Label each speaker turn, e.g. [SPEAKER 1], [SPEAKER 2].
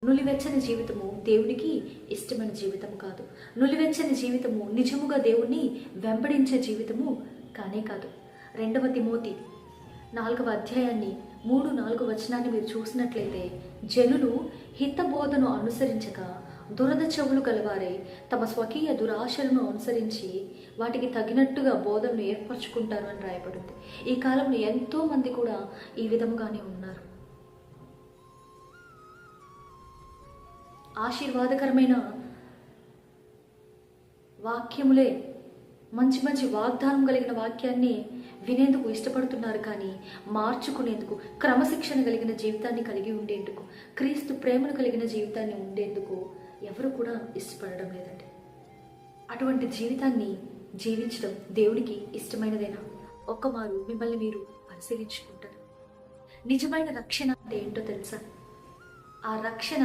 [SPEAKER 1] నులివెచ్చని జీవితము దేవునికి ఇష్టమైన జీవితం కాదు. నులివెచ్చని జీవితము నిజముగా దేవుణ్ణి వెంబడించే జీవితము కానే కాదు. 2 తిమోతి 4వ అధ్యాయాన్ని 3-4 వచనాన్ని మీరు చూసినట్లయితే, జనులు హితబోధను అనుసరించక దురద చెవులు గలవారై తమ స్వకీయ దురాశలను అనుసరించి వాటికి తగినట్టుగా బోధనను ఏర్పరచుకుంటారు అని రాయబడింది. ఈ కాలంలో ఎంతో మంది కూడా ఈ విధముగానే ఉన్నారు. ఆశీర్వాదకరమైన వాక్యములే, మంచి మంచి వాగ్దానం కలిగిన వాక్యాన్ని వినేందుకు ఇష్టపడుతున్నారు, కానీ మార్చుకునేందుకు, క్రమశిక్షణ కలిగిన జీవితాన్ని కలిగి ఉండేందుకు, క్రీస్తు ప్రేమను కలిగిన జీవితాన్ని ఉండేందుకు ఎవరు కూడా ఇష్టపడడం లేదండి. అటువంటి జీవితాన్ని జీవించడం దేవునికి ఇష్టమైనదేనా? ఒక్కమారు మిమ్మల్ని మీరు పరిశీలించుకుంటారు. నిజమైన రక్షణ అంటే ఏంటో తెలుసా? ఆ రక్షణ